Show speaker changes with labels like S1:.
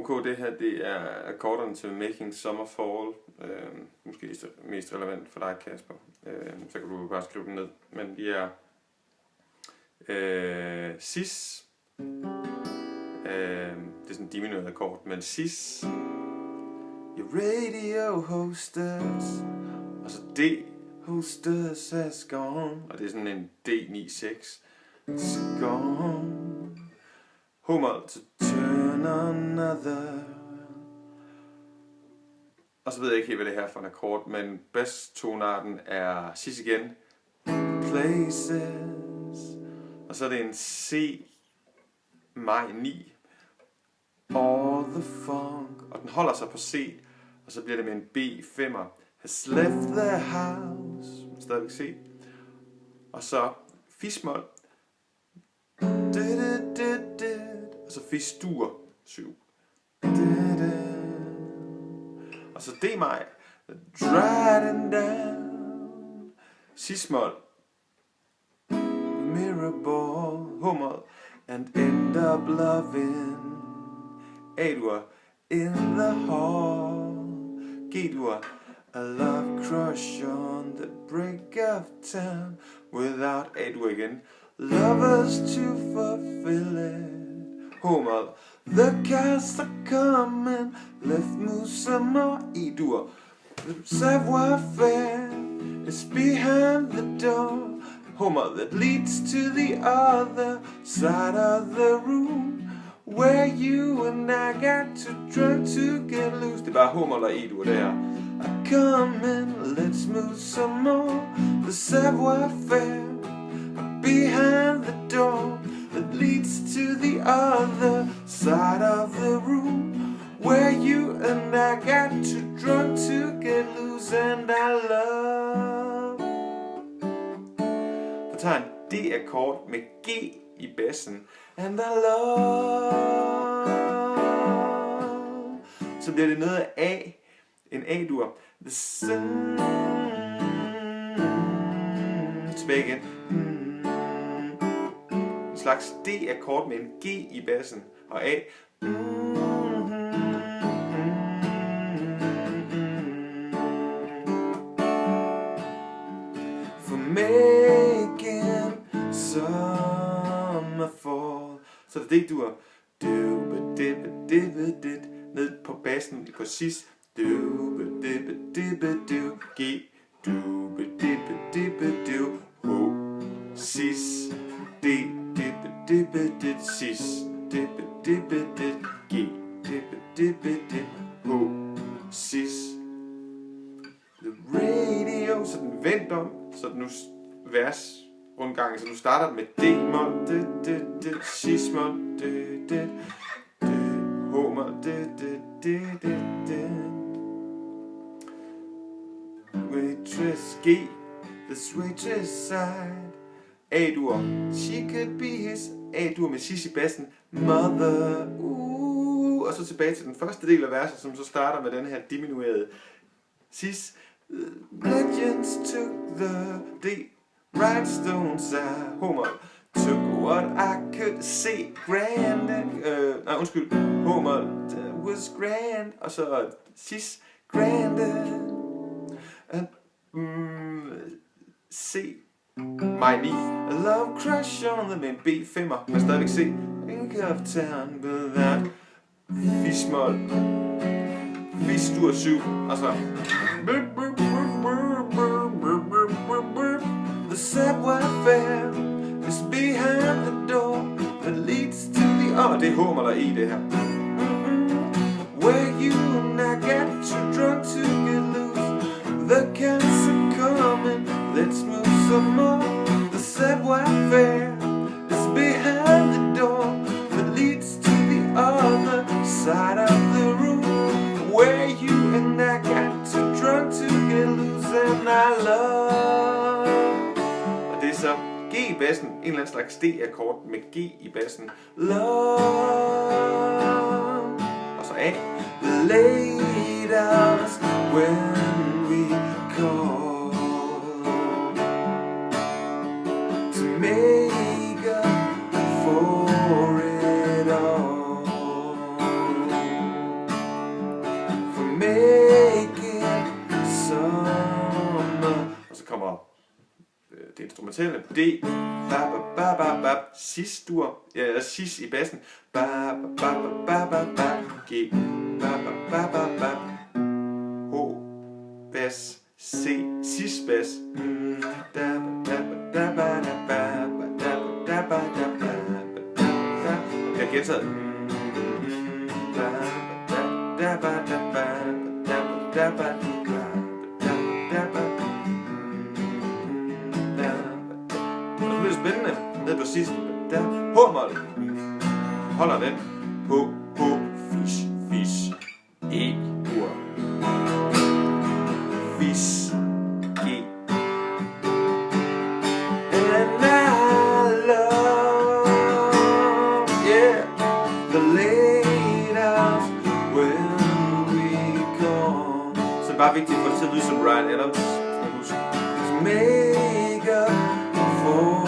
S1: Ok, det her det er akkorderne til Making Summer Fall. Måske mest relevant for dig, Kasper. Så kan du bare skrive dem ned. Men de er cis. Det er sådan en diminueret akkord, men cis. Your radio hostess. Og så D. Hostess has gone. Og det er sådan en D9-6. It's gone. H-mol to turn another. Og så ved jeg ikke helt, hvad det her er for en akkord, men basstonarten er cis igen. Places. Og så er det en C maj 9. All the funk. Og den holder sig på C. Og så bliver det med en B5'er. Has left the house. Stadigvæk C. Og så fis-mol. Og så fis-dur 7. Og så D-maj. Drying down. Cis-mol. Mirror ball. H-mol. And end up loving. A-dur. In the hall. G-dur. A love crush on the break of town. Without A-dur igen. Lovers to fulfill it. H-mol. The cars are coming. Left move some more. E-dur. The savoir-faire is behind the door. H-mol that leads to the other side of the room. Where you and I got too drunk to get loose. Det er bare H-mol og E-dur der. Come in, let's move some more. The savoir-faire behind the door that leads to the other side of the room. Where you and I got too drunk to get loose. And I love. Der tager en D-akkord med G i bassen. And I love. Så bliver det noget af A. En A-dur. The sun. Tilbage igen. En slags D-akkord med en G i bassen. Og A. For making summer fall. Så det er D-dur. Ned på bassen på cis. G. H. Cis. D. Cis. G. H. Cis. The radio. Så den vendt om. Så den nu vers rundgangen. Så du starter med D-mol. Cis-mol. H-mol. Waitress G, this waitress side. A-dur, she could be his. A-dur med cis i bassen. Mother, og så tilbage til den første del af verset, som så starter med den her diminuerede cis. Legends took the D, rhinestones are H-mol. Took what I could see grand. H-mol was grand. Og så cis grand. C maj 9. A love crush on the med en B5'er. Men stadigvæk C. Think of town without fis-mol. Fis-dur 7. Og så the savoir-faire is behind the door that leads to the other. Det er H-mol og E det her. Where you and I got too drunk to get loose. The cats are coming, let's move some more. The savoir-faire is behind the door that leads to the other side of the room. Where you and I got too drunk to get loose. And I love. Og det er så G i bassen, en eller anden slags D-akkord med G i bassen. Love. Og så A. Laid out when we call to make up for it all. fortælle. D, ba ba ba ba ba, sis dur, ja, sis i bassen. Ba ba ba ba ba ba, G, ba ba ba ba ba. H, bas, C, sis bas. Da ba da ba da ba da ba da ba da ba da. Jeg gentager. Da ba da ba da ba da ba da ba. Og så bliver det spændende ned på sidst. H-mål. Holder den. H, fis, fis. E, ur. Fis, G. And I love, yeah, the late hours when we come. Så det er bare vigtigt at få det til at lyde som Bryan Adams. Make up for